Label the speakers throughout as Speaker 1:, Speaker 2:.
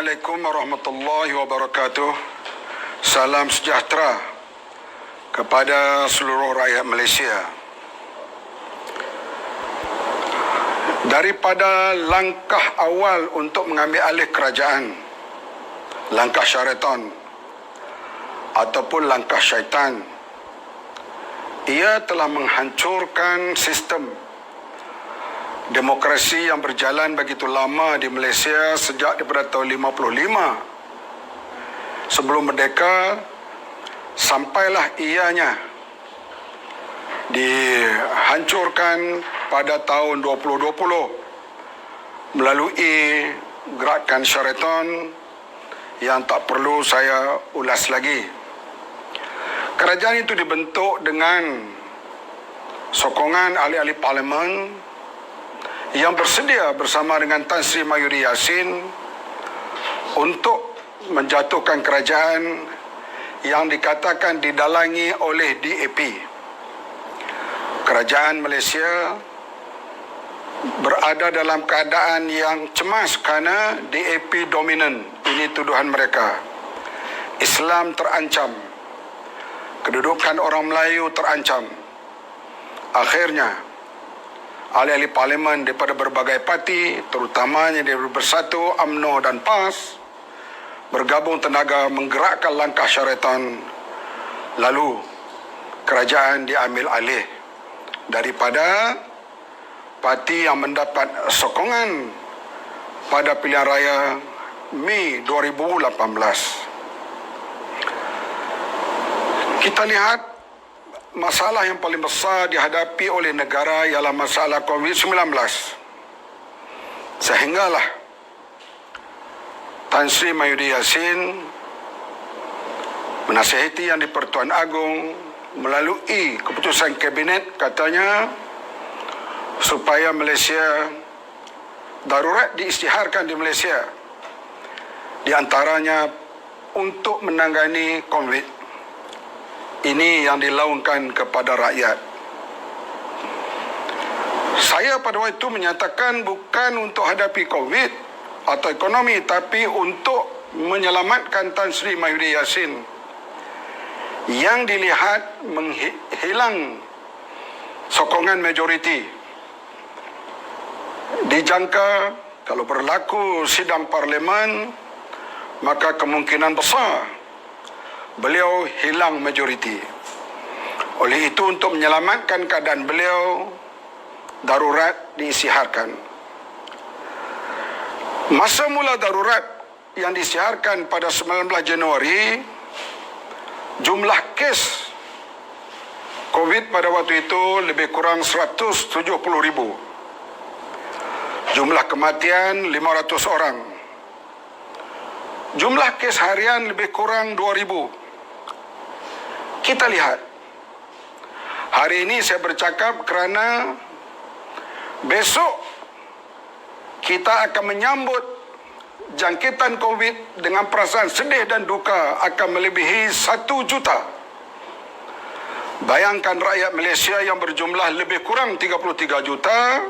Speaker 1: Assalamualaikum warahmatullahi wabarakatuh. Salam sejahtera kepada seluruh rakyat Malaysia. Daripada langkah awal untuk mengambil alih kerajaan, langkah syaitan ataupun langkah syaitan, ia telah menghancurkan sistem demokrasi yang berjalan begitu lama di Malaysia sejak daripada tahun 55. Sebelum merdeka, sampailah ianya dihancurkan pada tahun 2020 melalui gerakan syaitan yang tak perlu saya ulas lagi. Kerajaan itu dibentuk dengan sokongan ahli-ahli parlimen yang bersedia bersama dengan Tan Sri Mahyudin Yassin untuk menjatuhkan kerajaan yang dikatakan didalangi oleh DAP. Kerajaan Malaysia berada dalam keadaan yang cemas kerana DAP dominan. Ini tuduhan mereka. Islam terancam. Kedudukan orang Melayu terancam. Akhirnya, ahli-ahli parlimen daripada berbagai parti, terutamanya dari Bersatu, UMNO dan PAS, bergabung tenaga menggerakkan langkah syaitan. Lalu, kerajaan diambil alih daripada parti yang mendapat sokongan pada pilihan raya Mei 2018. Kita lihat masalah yang paling besar dihadapi oleh negara ialah masalah COVID-19. Sehinggalah Tan Sri Mahyudin Yassin menasihati Yang di-Pertuan Agong melalui keputusan kabinet, katanya supaya Malaysia darurat diisytiharkan di Malaysia, di antaranya untuk menangani COVID. Ini yang dilaungkan kepada rakyat. Saya pada waktu itu menyatakan bukan untuk hadapi COVID atau ekonomi, tapi untuk menyelamatkan Tan Sri Mahyudin Yassin yang dilihat menghilang sokongan majoriti. Dijangka kalau berlaku sidang parlimen, maka kemungkinan besar beliau hilang majoriti. Oleh itu, untuk menyelamatkan keadaan beliau, darurat diisytiharkan. Masa mula darurat yang disiarkan pada 19 Januari, jumlah kes COVID pada waktu itu lebih kurang 170,000. Jumlah kematian 500 orang. Jumlah kes harian lebih kurang 2,000. Kita lihat, hari ini saya bercakap kerana besok kita akan menyambut jangkitan COVID dengan perasaan sedih dan duka akan melebihi 1 juta. Bayangkan rakyat Malaysia yang berjumlah lebih kurang 33 juta,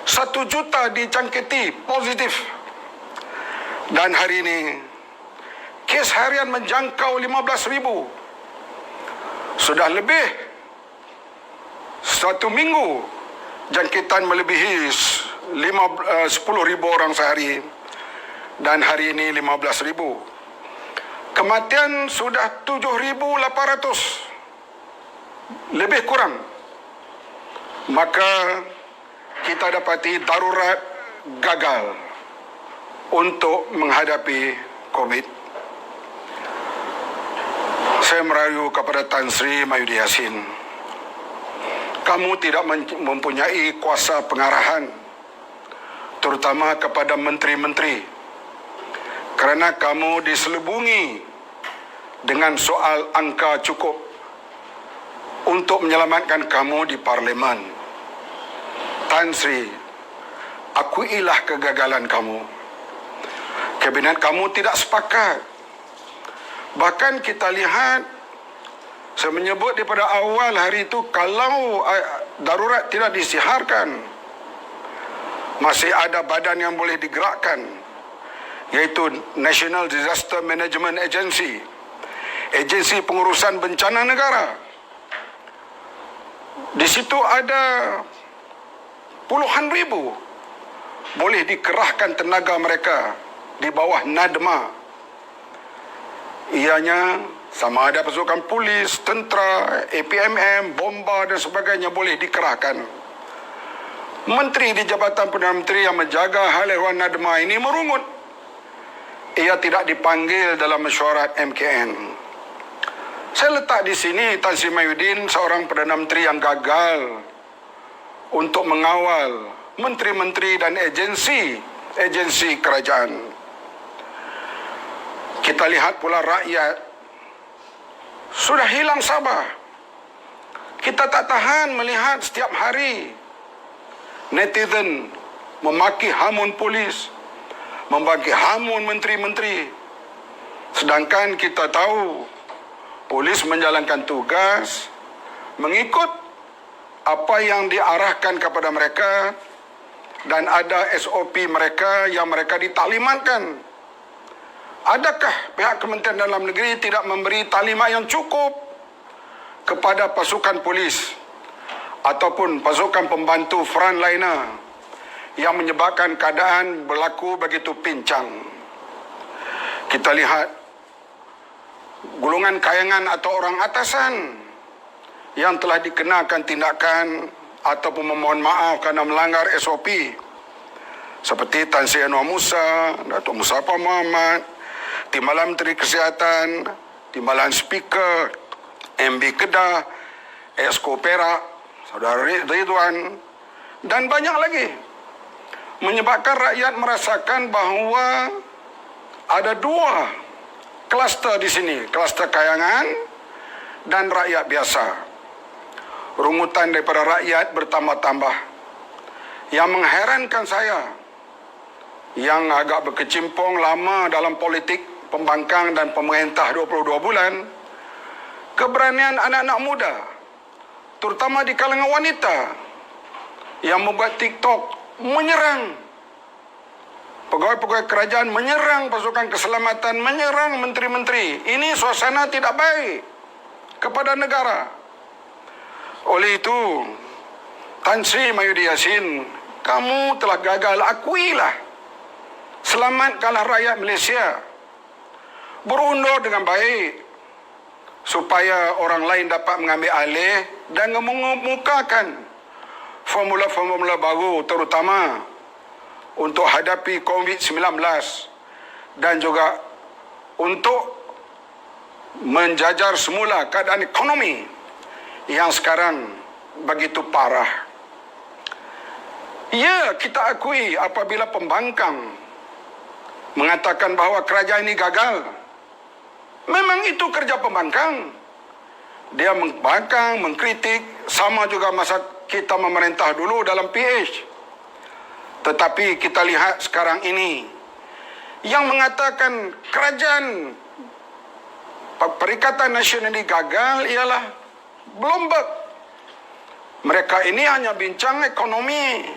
Speaker 1: 1 juta dijangkiti positif. Dan hari ini, kes harian menjangkau 15,000. Sudah lebih 1 minggu jangkitan melebihi 10,000 orang sehari. Dan hari ini 15,000. Kematian sudah 7,800. Lebih kurang. Maka kita dapati darurat gagal untuk menghadapi COVID. Saya merayu kepada Tan Sri Mahyudin Yassin, kamu tidak mempunyai kuasa pengarahan, terutama kepada menteri-menteri, kerana kamu diselubungi dengan soal angka cukup untuk menyelamatkan kamu di parlimen. Tan Sri, akuilah kegagalan kamu. Kabinet kamu tidak sepakat. Bahkan kita lihat, saya menyebut daripada awal hari itu, kalau darurat tidak disiharkan, masih ada badan yang boleh digerakkan, iaitu National Disaster Management Agency, Agensi Pengurusan Bencana Negara. Di situ ada puluhan ribu boleh dikerahkan tenaga mereka di bawah NADMA. Ianya sama ada pasukan polis, tentera, APMM, bomba dan sebagainya boleh dikerahkan. Menteri di Jabatan Perdana Menteri yang menjaga hal ehwal NADMA ini merungut. Ia tidak dipanggil dalam mesyuarat MKN. Saya letak di sini Tan Sri Mahyudin, seorang Perdana Menteri yang gagal untuk mengawal menteri-menteri dan agensi kerajaan. Kita lihat pula rakyat sudah hilang sabar. Kita tak tahan melihat setiap hari netizen memaki hamun polis, memaki hamun menteri-menteri. Sedangkan kita tahu polis menjalankan tugas mengikut apa yang diarahkan kepada mereka dan ada SOP mereka yang mereka ditaklimatkan. Adakah pihak Kementerian Dalam Negeri tidak memberi taklimat yang cukup kepada pasukan polis ataupun pasukan pembantu frontliner yang menyebabkan keadaan berlaku begitu pincang? Kita lihat golongan kayangan atau orang atasan yang telah dikenakan tindakan ataupun memohon maaf kerana melanggar SOP, seperti Tan Sri Anwar Musa, Datuk Muzaffar Mohamad, Timbalan Menteri Kesihatan, Timbalan Speaker, MB Kedah, Exco Perak, Saudara Ridwan dan banyak lagi, menyebabkan rakyat merasakan bahawa ada dua kluster di sini, kluster kayangan dan rakyat biasa. Rungutan daripada rakyat bertambah-tambah. Yang mengherankan saya, yang agak berkecimpung lama dalam politik pembangkang dan pemerintah 22 bulan, keberanian anak-anak muda, terutama di kalangan wanita, yang membuat TikTok menyerang pegawai-pegawai kerajaan, menyerang pasukan keselamatan, menyerang menteri-menteri. Ini suasana tidak baik kepada negara. Oleh itu, Tan Sri Mahyudin Yassin, kamu telah gagal, akuilah. Selamatkanlah rakyat Malaysia. Berundur dengan baik supaya orang lain dapat mengambil alih dan mengemukakan formula-formula baru, terutama untuk hadapi COVID-19 dan juga untuk menjajar semula keadaan ekonomi yang sekarang begitu parah. Ya, kita akui apabila pembangkang mengatakan bahawa kerajaan ini gagal, memang itu kerja pembangkang. Dia membangkang, mengkritik, sama juga masa kita memerintah dulu dalam PH. Tetapi kita lihat sekarang ini, yang mengatakan kerajaan Perikatan Nasional ini gagal ialah Bloomberg. Mereka ini hanya bincang ekonomi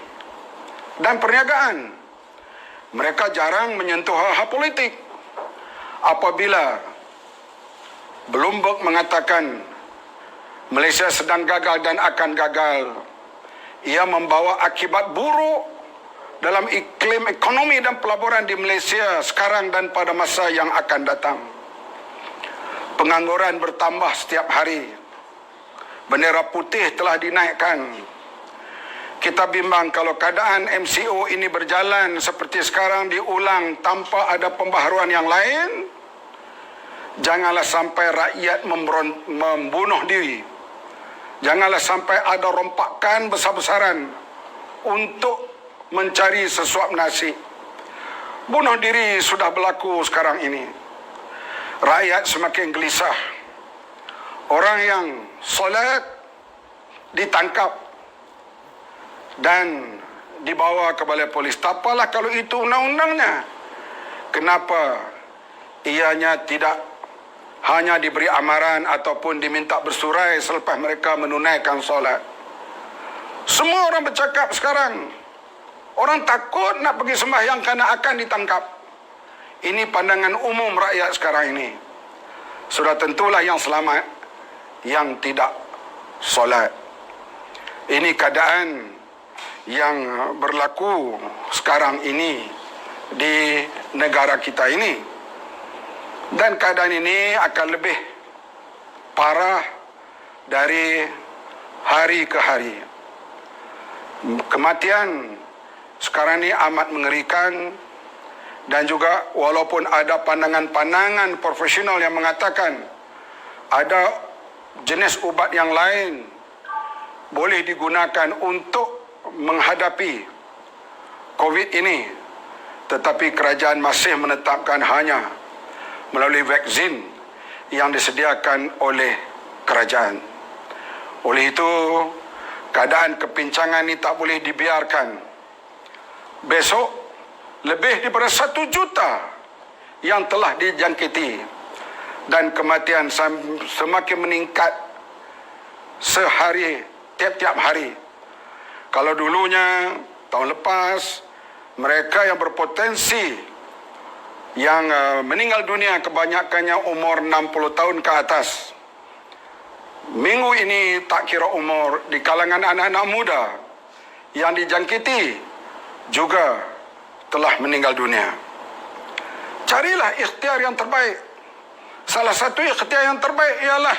Speaker 1: dan perniagaan. Mereka jarang menyentuh hal-hal politik. Apabila Bloomberg mengatakan Malaysia sedang gagal dan akan gagal, ia membawa akibat buruk dalam iklim ekonomi dan pelaburan di Malaysia sekarang dan pada masa yang akan datang. Pengangguran bertambah setiap hari. Bendera putih telah dinaikkan. Kita bimbang kalau keadaan MCO ini berjalan seperti sekarang diulang tanpa ada pembaharuan yang lain, janganlah sampai rakyat membunuh diri. Janganlah sampai ada rompakan besar-besaran untuk mencari sesuap nasi. Bunuh diri sudah berlaku sekarang ini. Rakyat semakin gelisah. Orang yang solat ditangkap dan dibawa ke balai polis. Tak apalah kalau itu undang-undangnya. Kenapa ianya tidak hanya diberi amaran ataupun diminta bersurai selepas mereka menunaikan solat? Semua orang bercakap sekarang. Orang takut nak pergi sembahyang kerana akan ditangkap. Ini pandangan umum rakyat sekarang ini. Sudah tentulah yang selamat, yang tidak solat. Ini keadaan yang berlaku sekarang ini di negara kita ini. Dan keadaan ini akan lebih parah dari hari ke hari. Kematian sekarang ini amat mengerikan, dan juga walaupun ada pandangan-pandangan profesional yang mengatakan ada jenis ubat yang lain boleh digunakan untuk menghadapi COVID ini, tetapi kerajaan masih menetapkan hanya melalui vaksin yang disediakan oleh kerajaan. Oleh itu, keadaan kepincangan ini tak boleh dibiarkan. Besok lebih daripada 1 juta yang telah dijangkiti, dan kematian semakin meningkat sehari, tiap-tiap hari. Kalau dulunya tahun lepas mereka yang berpotensi yang meninggal dunia kebanyakannya umur 60 tahun ke atas. Minggu ini tak kira umur, di kalangan anak-anak muda yang dijangkiti juga telah meninggal dunia. Carilah ikhtiar yang terbaik. Salah satu ikhtiar yang terbaik ialah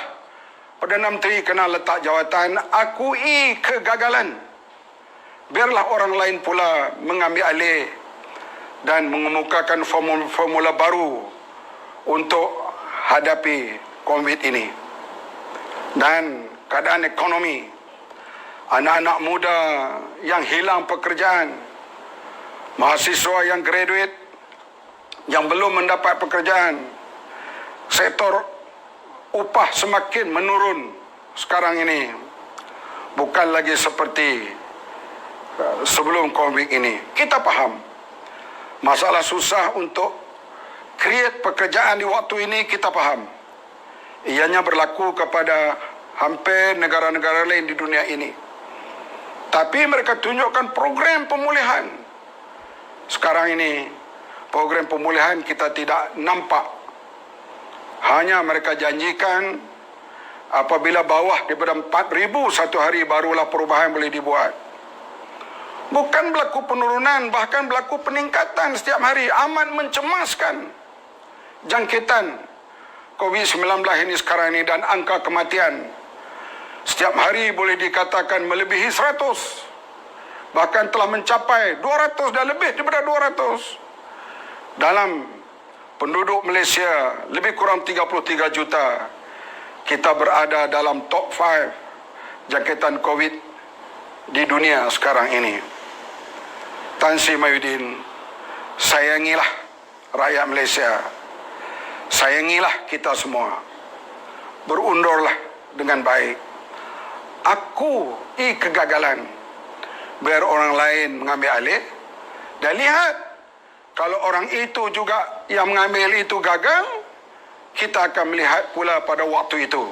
Speaker 1: Perdana Menteri kena letak jawatan akui kegagalan. Biarlah orang lain pula mengambil alih dan mengemukakan formula baru untuk hadapi COVID ini. Dan keadaan ekonomi, anak-anak muda yang hilang pekerjaan, mahasiswa yang graduate yang belum mendapat pekerjaan, sektor upah semakin menurun sekarang ini, bukan lagi seperti sebelum COVID ini. Kita faham masalah susah untuk create pekerjaan di waktu ini, kita faham. Ianya berlaku kepada hampir negara-negara lain di dunia ini. Tapi mereka tunjukkan program pemulihan. Sekarang ini program pemulihan kita tidak nampak. Hanya mereka janjikan apabila bawah daripada 4,000 satu hari barulah perubahan boleh dibuat. Bukan berlaku penurunan, bahkan berlaku peningkatan setiap hari. Amat mencemaskan jangkitan COVID-19 ini sekarang ini, dan angka kematian setiap hari boleh dikatakan melebihi 100. Bahkan telah mencapai 200 dan lebih daripada 200. Dalam penduduk Malaysia lebih kurang 33 juta, kita berada dalam top 5 jangkitan COVID di dunia sekarang ini. Tan Sri Mahyudin, sayangilah rakyat Malaysia. Sayangilah kita semua. Berundurlah dengan baik. Akui kegagalan. Biar orang lain mengambil alih. Dan lihat, kalau orang itu juga yang mengambil itu gagal, kita akan melihat pula pada waktu itu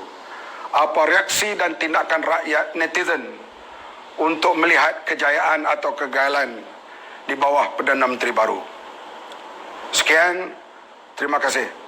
Speaker 1: apa reaksi dan tindakan rakyat netizen untuk melihat kejayaan atau kegagalan di bawah Perdana Menteri baru. Sekian, terima kasih.